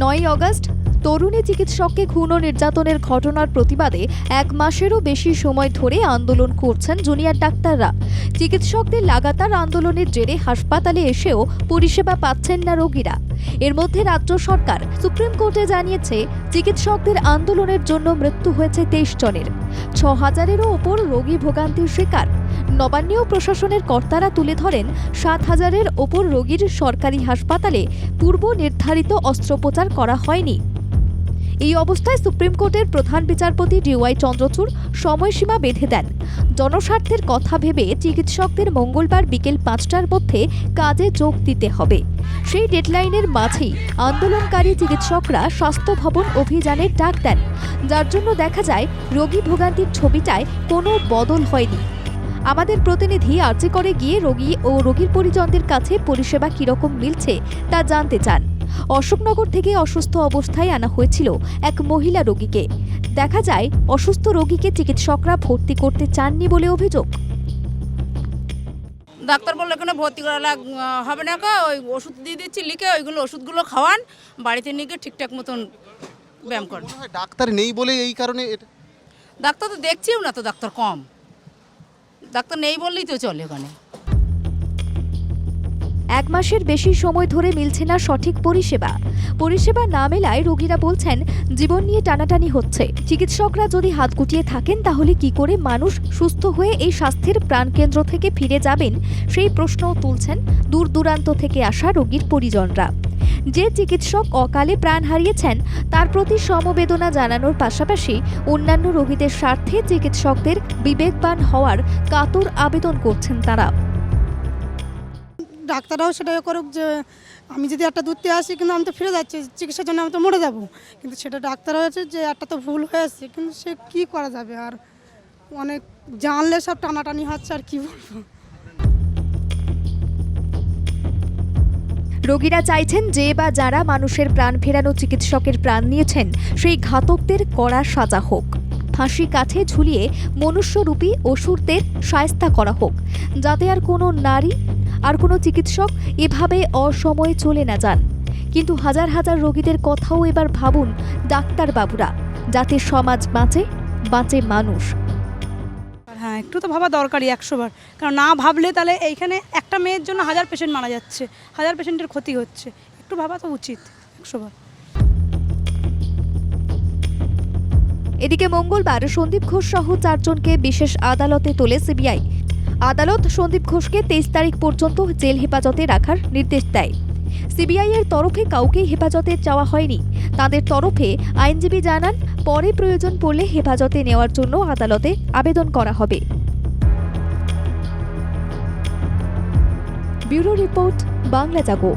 9 August তরুণী চিকিৎসককে খুন ও নির্যাতনের ঘটনার প্রতিবাদে 1 মাসেরও বেশি সময় ধরে আন্দোলন করছেন জুনিয়র ডাক্তাররা। চিকিৎসকদের লাগাতার আন্দোলনের জেরে হাসপাতালে এসেও পরিষেবা পাচ্ছেন না রোগীরা। এর মধ্যে রাজ্য সরকার সুপ্রিম কোর্টে জানিয়েছে চিকিৎসকদের আন্দোলনের জন্য মৃত্যু হয়েছে 23 জনের। 6000-এরও ওপর রোগী ভোগান্তির শিকার। নবান্নেও প্রশাসনের কর্তারা তুলে ধরেন 7000-এর ওপর রোগীর সরকারি হাসপাতালে পূর্ব নির্ধারিত অস্ত্রোপচার করা হয়নি। এই অবস্থায় সুপ্রিম কোর্টের প্রধান বিচারপতি DY চন্দ্রচূড় সময়সীমা বেঁধে দেন। জনস্বার্থের কথা ভেবে চিকিৎসকদের মঙ্গলবার বিকেল 5টার মধ্যে কাজে যোগ দিতে হবে। সেই ডেডলাইনের মাঝেই আন্দোলনকারী চিকিৎসকরা স্বাস্থ্য ভবন অভিযানের ডাক দেন, যার জন্য দেখা যায় রোগী ভোগান্তির ছবিটায় কোনো বদল হয়নি। আমাদের প্রতিনিধি আরজি করে গিয়ে রোগী ও রোগীর পরিজনদের কাছে পরিষেবা কিরকম মিলছে তা জানতে চান। অশোকনগর থেকে অসুস্থ অবস্থায় আনা হয়েছিল এক মহিলা রোগীকে। দেখা যায় অসুস্থ রোগীকে চিকিৎসকরা ভর্তি করতে চাননি বলে অভিযোগ। ডাক্তার বললো এখানে ভর্তি করা হবে না, ওই ওষুধ দিয়ে দিচ্ছি লিখে, ওইগুলো ওষুধগুলো খাওয়ান, বাড়িতে নিয়ে গিয়ে ঠিকঠাক মতন ব্যায়াম করেন। ডাক্তার নেই বলে এই কারণে ডাক্তার তো দেখছিও না, তো ডাক্তার কম, ডাক্তার নেই বললেই তো চলে। ওখানে 1 মাসের বেশি সময় ধরে মিলছে না সঠিক পরিষেবা না মেলায় রোগীরা বলছেন জীবন নিয়ে টানাটানি হচ্ছে। চিকিৎসকরা যদি হাত গুটিয়ে থাকেন তাহলে কি করে মানুষ সুস্থ হয়ে এই স্বাস্থ্যের প্রাণকেন্দ্র থেকে ফিরে যাবেন, সেই প্রশ্নও তুলছেন দূর দূরান্ত থেকে আসা রোগীর পরিজনরা। যে চিকিৎসক অকালে প্রাণ হারিয়েছেন তার প্রতি সমবেদনা জানানোর পাশাপাশি অন্যান্য রোগীদের স্বার্থে চিকিৎসকদের বিবেকবান হওয়ার কাতর আবেদন করছেন তারা। ডাক্তাররাও সেটা করুক যে আমি যদি একটা দূরতে আসি কিন্তু আমি তো ফিরে যাচ্ছি চিকিৎসার জন্য, আমি তো মরে যাবো, কিন্তু সেটা ডাক্তার হয়েছে যে একটা তো ভুল হয়েছে, কিন্তু সে কি করা যাবে। আর অনেক জানলে সব টানাটানি হচ্ছে, আর কি বলবো। রোগীরা চাইছেন যে বা যারা মানুষের প্রাণ ফেরানো চিকিৎসকের প্রাণ নিয়েছেন সেই ঘাতকদের কড়া সাজা হোক। ফাঁসি কাঠে ঝুলিয়ে মনুষ্যরূপী অসুরদের শায়েস্তা করা হোক, যাতে আর কোনো নারী আর কোনো চিকিৎসক এভাবে অসময়ে চলে না যান। কিন্তু হাজার হাজার রোগীদের কথাও এবার ভাবুন ডাক্তারবাবুরা, যাতে সমাজ বাঁচে মানুষ। হ্যাঁ, একটু তো ভাবা দরকারই 100 বার, কারণ না ভাবলে তাহলে এইখানে একটা মেয়ের জন্য 1000 পেশেন্ট মারা যাচ্ছে, 1000 পেশেন্টের ক্ষতি হচ্ছে। একটু ভাবা তো উচিত 100 বার। এদিকে মঙ্গলবার সন্দীপ ঘোষ সহ 4 জনকে বিশেষ আদালতে তোলে সিবিআই। আদালত সন্দীপ ঘোষকে 23 তারিখ পর্যন্ত জেল হেফাজতে রাখার নির্দেশ দেয়। সিবিআই এর তরফে কাউকেই হেফাজতে চাওয়া হয়নি। তাদের তরফে আইনজীবী জানান পরে প্রয়োজন পড়লে হেফাজতে নেওয়ার জন্য আদালতে আবেদন করা হবে। ব্যুরো রিপোর্ট, বাংলা জাগো।